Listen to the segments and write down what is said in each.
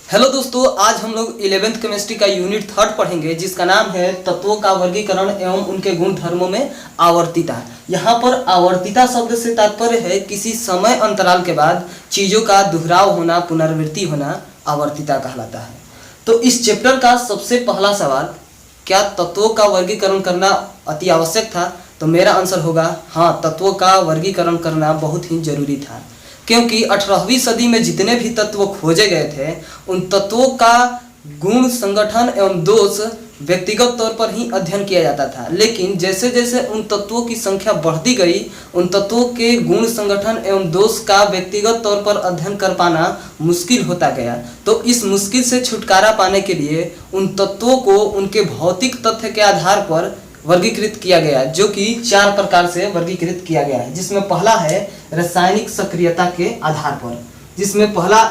Hello दोस्तों, आज हम लोग 11th केमिस्ट्री का यूनिट 3 पढ़ेंगे जिसका नाम है तत्वों का वर्गीकरण एवं उनके गुण धर्मों में आवर्तिता। यहाँ पर आवर्तिता शब्द से तात्पर्य है किसी समय अंतराल के बाद चीज़ों का दोहराव होना, पुनरावृत्ति होना आवर्तिता कहलाता है। तो इस चैप्टर का सबसे पहला सवाल, क्या तत्वों का वर्गीकरण करना अति आवश्यक था? तो मेरा आंसर होगा हाँ, तत्वों का वर्गीकरण करना बहुत ही जरूरी था, क्योंकि 18वीं सदी में जितने भी तत्व खोजे गए थे उन तत्वों का गुण, संगठन एवं दोष व्यक्तिगत तौर पर ही अध्ययन किया जाता था। लेकिन जैसे जैसे उन तत्वों की संख्या बढ़ती गई, उन तत्वों के गुण, संगठन एवं दोष का व्यक्तिगत तौर पर अध्ययन कर पाना मुश्किल होता गया। तो इस मुश्किल से छुटकारा पाने के लिए उन तत्वों को उनके भौतिक तथ्य के आधार पर वर्गीकृत किया गया, जो कि 4 प्रकार से वर्गीकृत किया गया है। जिसमें पहला है रासायनिक सक्रियता के आधार पर, जिसमें पहला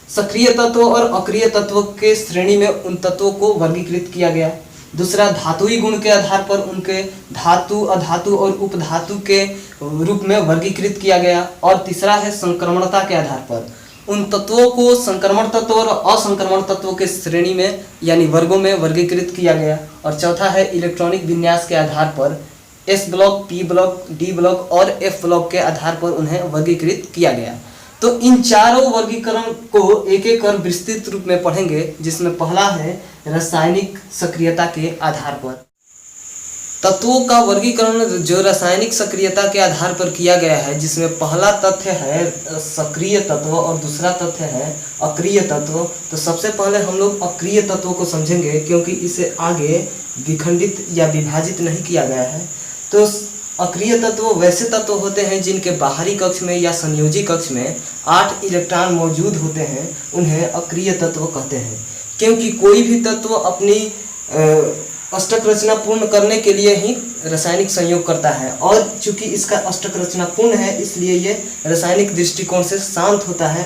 सक्रिय तत्व और अक्रिय तत्व के श्रेणी में उन तत्वों को वर्गीकृत किया गया। दूसरा धातुई गुण के आधार पर उनके धातु, अधातु और उपधातु के रूप में वर्गीकृत किया गया। और तीसरा है संक्रमणता के आधार पर उन तत्वों को संक्रमण तत्व और असंक्रमण तत्वों के श्रेणी में यानी वर्गों में वर्गीकृत किया गया। और चौथा है इलेक्ट्रॉनिक विन्यास के आधार पर S block, P block, D block और एफ ब्लॉक के आधार पर उन्हें वर्गीकृत किया गया। तो इन चारों वर्गीकरण को एक एक कर विस्तृत रूप में पढ़ेंगे, जिसमें पहला है रासायनिक सक्रियता के आधार पर। तत्वों का वर्गीकरण जो रासायनिक सक्रियता के आधार पर किया गया है, जिसमें पहला तथ्य है सक्रिय तत्व और दूसरा तथ्य है अक्रिय तत्व। तो सबसे पहले हम लोग अक्रिय तत्वों को समझेंगे, क्योंकि इसे आगे विखंडित या विभाजित नहीं किया गया है। तो अक्रिय तत्व वैसे तत्व होते हैं जिनके बाहरी कक्ष में या संयोजी कक्ष में 8 इलेक्ट्रॉन मौजूद होते हैं, उन्हें अक्रिय तत्व कहते हैं। क्योंकि कोई भी तत्व अपनी अष्टक रचना पूर्ण करने के लिए ही रासायनिक संयोग करता है, और चूंकि इसका अष्टक रचना पूर्ण है इसलिए ये रासायनिक दृष्टिकोण से शांत होता है,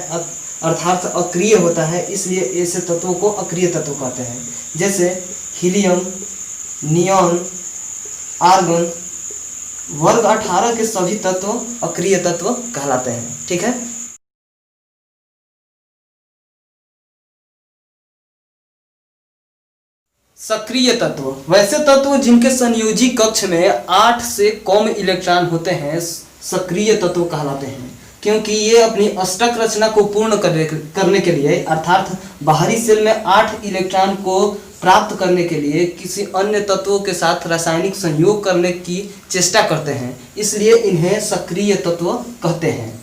अर्थात अक्रिय होता है। इसलिए ऐसे तत्वों को अक्रिय तत्व कहते हैं। जैसे हीलियम, नियॉन, आर्गन, वर्ग 18 के सभी तत्व अक्रिय तत्व कहलाते हैं। ठीक है। सक्रिय तत्व वैसे तत्व जिनके संयोजी कक्ष में 8 से कम इलेक्ट्रॉन होते हैं सक्रिय तत्व कहलाते हैं, क्योंकि ये अपनी अष्टक रचना को पूर्ण करने के लिए, अर्थात बाहरी सेल में 8 इलेक्ट्रॉन को प्राप्त करने के लिए किसी अन्य तत्वों के साथ रासायनिक संयोग करने की चेष्टा करते हैं, इसलिए इन्हें सक्रिय तत्व कहते हैं।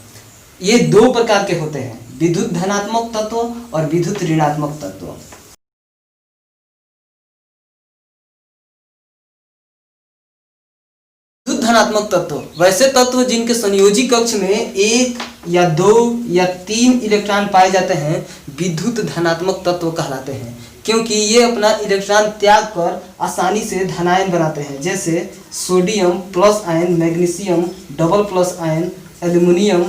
ये 2 प्रकार के होते हैं, विद्युत धनात्मक तत्व और विद्युत ऋणात्मक तत्व। धनात्मक तत्व वैसे तत्व जिनके संयोजी कक्ष में 1 या 2 या 3 इलेक्ट्रॉन पाए जाते हैं विद्युत धनात्मक तत्व कहलाते हैं, क्योंकि ये अपना इलेक्ट्रॉन त्याग कर आसानी से धनायन बनाते हैं। जैसे sodium plus ion, magnesium double plus ion, aluminium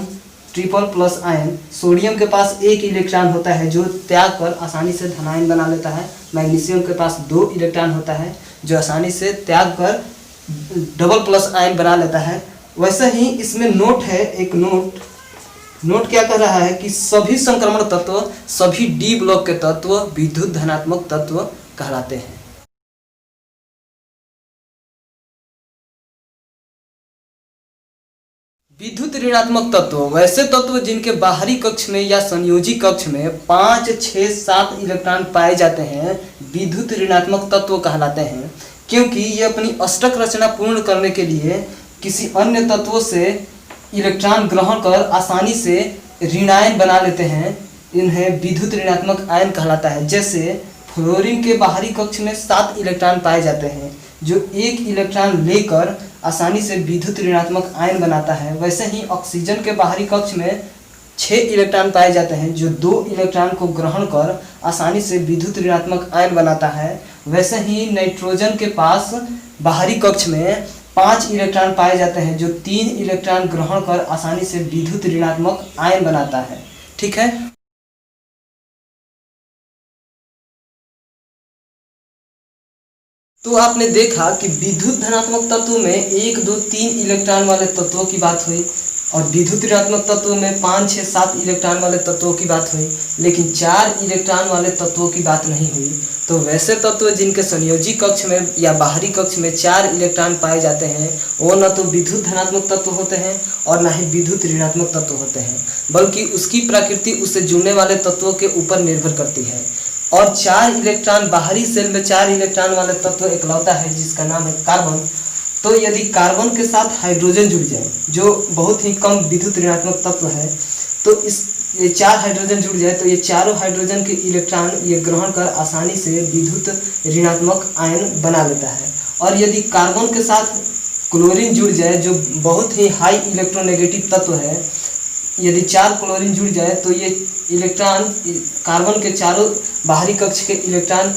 triple plus ion. Sodium के पास 1 इलेक्ट्रॉन होता है जो त्याग कर आसानी से धनायन बना लेता है। मैग्नीशियम के पास 2 इलेक्ट्रॉन होता है जो आसानी से त्याग कर डबल प्लस आयन बना लेता है। वैसे ही इसमें नोट है, एक नोट क्या कह रहा है कि सभी संक्रमण तत्व, सभी डी ब्लॉक के तत्व विद्युत धनात्मक तत्व कहलाते हैं। विद्युत ऋणात्मक तत्व वैसे तत्व जिनके बाहरी कक्ष में या संयोजी कक्ष में 5, 6, 7 इलेक्ट्रॉन पाए जाते हैं विद्युत ऋणात्मक तत्व कहलाते हैं, क्योंकि ये अपनी अष्टक रचना पूर्ण करने के लिए किसी अन्य तत्वों से इलेक्ट्रॉन ग्रहण कर आसानी से ऋणायन बना लेते हैं। इन्हें विद्युत ऋणात्मक आयन कहलाता है। जैसे फ्लोरीन के बाहरी कक्ष में 7 इलेक्ट्रॉन पाए जाते हैं जो 1 इलेक्ट्रॉन लेकर आसानी से विद्युत ऋणात्मक आयन बनाता है। वैसे ही ऑक्सीजन के बाहरी कक्ष में 6 इलेक्ट्रॉन पाए जाते हैं जो 2 इलेक्ट्रॉन को ग्रहण कर आसानी से विद्युत ऋणात्मक आयन बनाता है। वैसे ही नाइट्रोजन के पास बाहरी कक्ष में 5 इलेक्ट्रॉन पाए जाते हैं जो 3 इलेक्ट्रॉन ग्रहण कर आसानी से विद्युत ऋणात्मक आयन बनाता है। ठीक है। तो आपने देखा कि विद्युत धनात्मक तत्व में 1, 2, 3 इलेक्ट्रॉन वाले तत्वों की बात हुई। और विद्युत ऋणात्मक तत्व में 5, 6, 7 इलेक्ट्रॉन वाले तत्वों की बात हुई, लेकिन 4 इलेक्ट्रॉन वाले तत्वों की बात नहीं हुई। तो वैसे तत्व जिनके संयोजी कक्ष में या बाहरी कक्ष में 4 इलेक्ट्रॉन पाए जाते हैं वो न तो विद्युत धनात्मक तत्व होते हैं और न ही विद्युत ऋणात्मक तत्व होते हैं, बल्कि उसकी प्रकृति उससे जुड़ने वाले तत्वों के ऊपर निर्भर करती है। और 4 इलेक्ट्रॉन बाहरी सेल में 4 इलेक्ट्रॉन वाले तत्व इकलौता है जिसका नाम है कार्बन। तो यदि कार्बन के साथ हाइड्रोजन जुड़ जाए जो बहुत ही कम विद्युत ऋणात्मक तत्व है, तो ये 4 हाइड्रोजन जुड़ जाए तो ये चारों हाइड्रोजन के इलेक्ट्रॉन ये ग्रहण कर आसानी से विद्युत ऋणात्मक आयन बना लेता है। और यदि कार्बन के साथ क्लोरीन जुड़ जाए जो बहुत ही हाई इलेक्ट्रोनेगेटिव तत्व है, यदि 4 क्लोरीन जुड़ जाए तो ये इलेक्ट्रॉन कार्बन के चारों बाहरी कक्ष के इलेक्ट्रॉन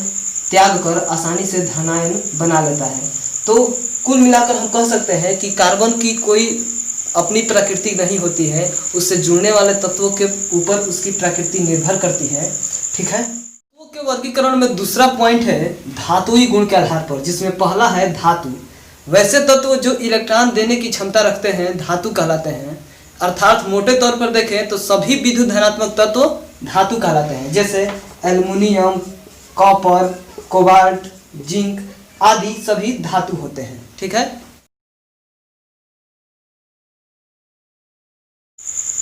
त्याग कर आसानी से धनायन बना लेता है। तो कुल मिलाकर हम कह सकते हैं कि कार्बन की कोई अपनी प्रकृति नहीं होती है, उससे जुड़ने वाले तत्वों के ऊपर उसकी प्रकृति निर्भर करती है। ठीक है, तत्वों के वर्गीकरण में दूसरा पॉइंट है धातुई गुण के आधार पर, जिसमें पहला है धातु। वैसे तत्व जो इलेक्ट्रॉन देने की क्षमता रखते हैं धातु कहलाते हैं। अर्थात मोटे तौर पर देखें तो सभी विद्युत धनात्मक तत्व धातु कहलाते हैं, जैसे एल्युमिनियम, कॉपर, कोबाल्ट, जिंक आदि सभी धातु होते हैं। ठीक है,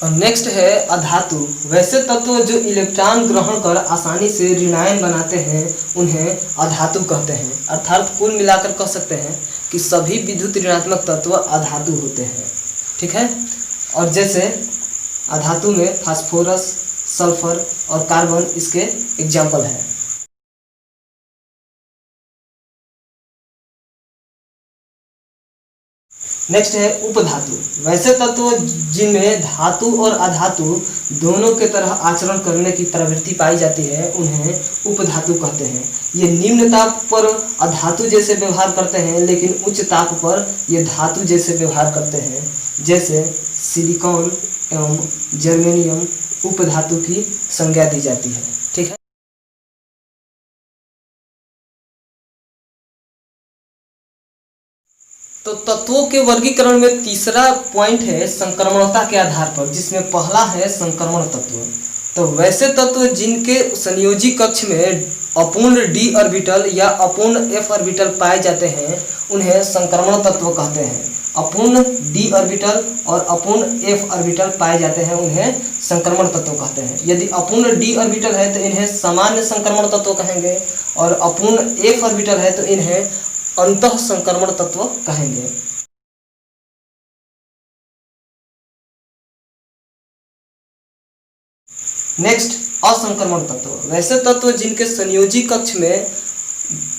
और नेक्स्ट है अधातु। वैसे तत्व जो इलेक्ट्रॉन ग्रहण कर आसानी से ऋणायन बनाते हैं उन्हें अधातु कहते हैं। अर्थात कुल मिलाकर कह सकते हैं कि सभी विद्युत ऋणात्मक तत्व अधातु होते हैं। ठीक है, और जैसे अधातु में फास्फोरस, सल्फर और कार्बन इसके एग्जाम्पल हैं। नेक्स्ट है उपधातु। वैसे तत्व जिनमें धातु और अधातु दोनों के तरह आचरण करने की प्रवृत्ति पाई जाती है उन्हें उपधातु कहते हैं। ये निम्न ताप पर अधातु जैसे व्यवहार करते हैं, लेकिन उच्च ताप पर ये धातु जैसे व्यवहार करते हैं, जैसे सिलिकॉन एवं जर्मेनियम उपधातु की संज्ञा दी जाती है। ठीक है, तो तत्वों के वर्गीकरण में तीसरा पॉइंट है संक्रमणता के आधार पर, जिसमें पहला है संक्रमण तत्व। तो वैसे तत्व जिनके संयोजी कक्ष में अपूर्ण d ऑर्बिटल या अपूर्ण f ऑर्बिटल पाए जाते हैं उन्हें संक्रमण तत्व कहते हैं। अपूर्ण d ऑर्बिटल और अपूर्ण f ऑर्बिटल पाए जाते हैं उन्हें संक्रमण तत्व कहते हैं। यदि अपूर्ण d ऑर्बिटल है तो इन्हें सामान्य संक्रमण तत्व कहेंगे, और अपूर्ण f ऑर्बिटल है तो इन्हें अंतः संक्रमण तत्व कहेंगे। नेक्स्ट असंक्रमण तत्व। वैसे तत्व जिनके संयोजी कक्ष में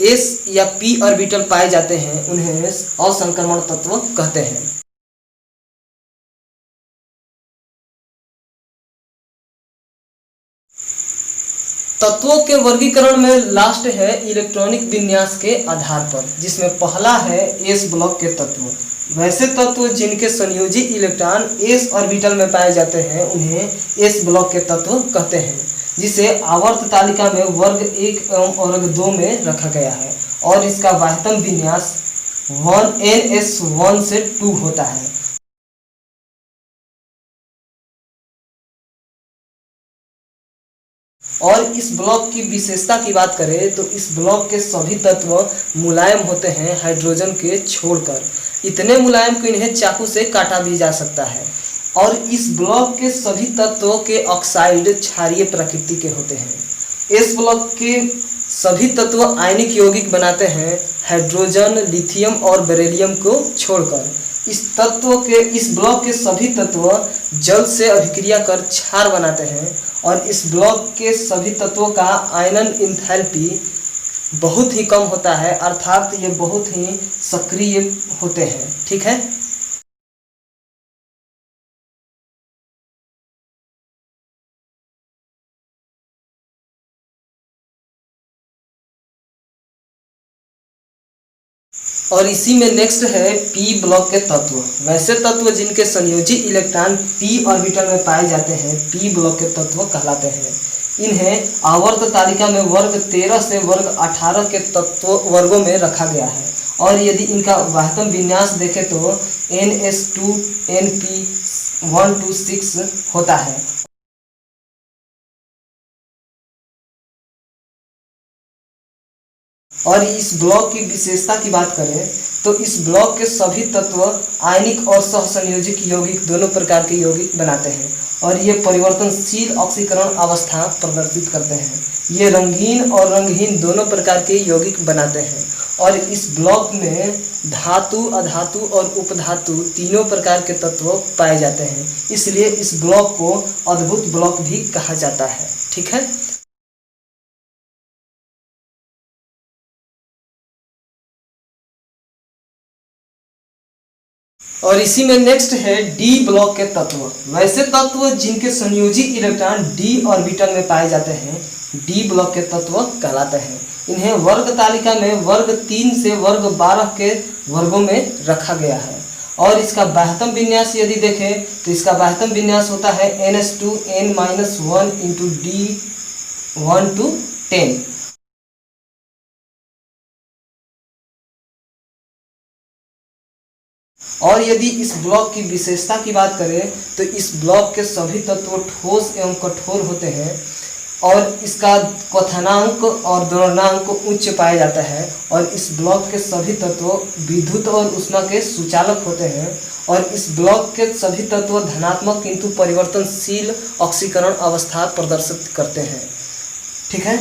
s या p ऑर्बिटल पाए जाते हैं उन्हें असंक्रमण तत्व कहते हैं। तत्वों के वर्गीकरण में लास्ट है इलेक्ट्रॉनिक विन्यास के आधार पर, जिसमें पहला है s ब्लॉक के तत्व। वैसे तत्व जिनके संयोजी इलेक्ट्रॉन s ऑर्बिटल में पाए जाते हैं उन्हें s ब्लॉक के तत्व कहते हैं, जिसे आवर्त तालिका में वर्ग 1 एवं वर्ग 2 में रखा गया है, और इसका बाह्यतम विन्यास 1ns1 से 2 होता है। और इस ब्लॉक की विशेषता की बात करें तो इस ब्लॉक के सभी तत्व मुलायम होते हैं हाइड्रोजन के छोड़कर। इतने मुलायम कि इन्हें चाकू से काटा भी जा सकता है। और इस ब्लॉक के सभी तत्वों के ऑक्साइड क्षारीय प्रकृति के होते हैं। इस ब्लॉक के सभी तत्व आयनिक यौगिक बनाते हैं हाइड्रोजन, लिथियम और बेरिलियम को छोड़कर। इस ब्लॉक के सभी तत्व जल से अभिक्रिया कर क्षार बनाते हैं, और इस ब्लॉक के सभी तत्वों का आयनन इंथैल्पी बहुत ही कम होता है, अर्थात ये बहुत ही सक्रिय होते हैं। ठीक है, और इसी में नेक्स्ट है p ब्लॉक के तत्व। वैसे तत्व जिनके संयोजी इलेक्ट्रॉन p ऑर्बिटल में पाए जाते हैं p ब्लॉक के तत्व कहलाते हैं। इन्हें आवर्त तालिका में वर्ग 13 से वर्ग 18 के तत्व वर्गों में रखा गया है, और यदि इनका बाह्यतम विन्यास देखें तो ns2 np 1 to 6 होता है। और इस ब्लॉक की विशेषता की बात करें तो इस ब्लॉक के सभी तत्व आयनिक और सहसंयोजक यौगिक दोनों प्रकार के यौगिक बनाते हैं और ये परिवर्तनशील ऑक्सीकरण अवस्था प्रदर्शित करते हैं। ये रंगीन और रंगहीन दोनों प्रकार के यौगिक बनाते हैं और इस ब्लॉक में धातु, अधातु और उपधातु तीनों प्रकार के तत्व पाए जाते हैं, इसलिए इस ब्लॉक को अद्भुत ब्लॉक भी कहा जाता है। ठीक है। और इसी में नेक्स्ट है डी ब्लॉक के तत्व। वैसे तत्व जिनके संयोजी इलेक्ट्रॉन डी ऑर्बिटल में पाए जाते हैं डी ब्लॉक के तत्व कहलाते हैं। इन्हें वर्ग तालिका में वर्ग 3 से वर्ग 12 के वर्गों में रखा गया है। और इसका बाह्यतम विन्यास यदि देखें तो इसका बाह्यतम विन्यास होता है ns2n-1 इंटू D1 to 10। और यदि इस ब्लॉक की विशेषता की बात करें तो इस ब्लॉक के सभी तत्व ठोस एवं कठोर होते हैं और इसका क्वथनांक और दोलनांक उच्च पाया जाता है और इस ब्लॉक के सभी तत्व विद्युत और ऊष्मा के सुचालक होते हैं और इस ब्लॉक के सभी तत्व धनात्मक किंतु परिवर्तनशील ऑक्सीकरण अवस्था प्रदर्शित करते हैं। ठीक है।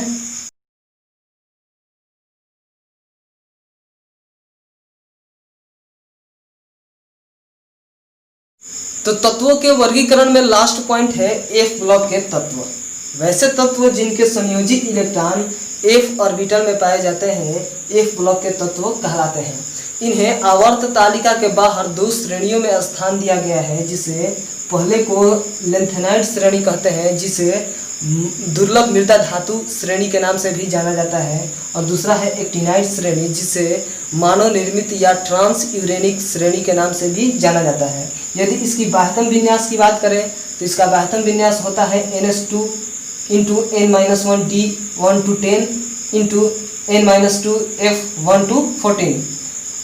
तो तत्वों के वर्गीकरण में लास्ट पॉइंट है एफ ब्लॉक के तत्व। वैसे तत्व जिनके संयोजी इलेक्ट्रॉन एफ ऑर्बिटल में पाए जाते हैं एफ ब्लॉक के तत्व कहलाते हैं। इन्हें आवर्त तालिका के बाहर 2 श्रेणियों में स्थान दिया गया है, जिसे पहले को लेंथेनाइड श्रेणी कहते हैं, जिसे दुर्लभ मृदा धातु श्रेणी के नाम से भी जाना जाता है, और दूसरा है एक्टिनाइड श्रेणी, जिसे मानव निर्मित या ट्रांस यूरेनिक श्रेणी के नाम से भी जाना जाता है। यदि इसकी बाह्यतम विन्यास की बात करें तो इसका बाह्यतम विन्यास होता है ns2 into n-1 D1 to 10 into n-2 F1 to 14।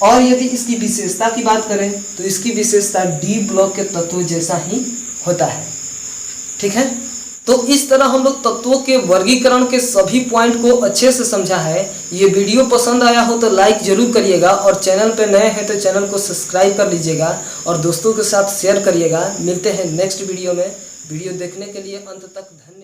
और यदि इसकी विशेषता की बात करें तो इसकी विशेषता डी ब्लॉक के तत्व जैसा ही होता है। ठीक है। तो इस तरह हम लोग तत्वों के वर्गीकरण के सभी पॉइंट को अच्छे से समझा है। ये वीडियो पसंद आया हो तो लाइक जरूर करिएगा और चैनल पे नए हैं तो चैनल को सब्सक्राइब कर लीजिएगा और दोस्तों के साथ शेयर करिएगा। मिलते हैं नेक्स्ट वीडियो में। वीडियो देखने के लिए अंत तक धन्यवाद।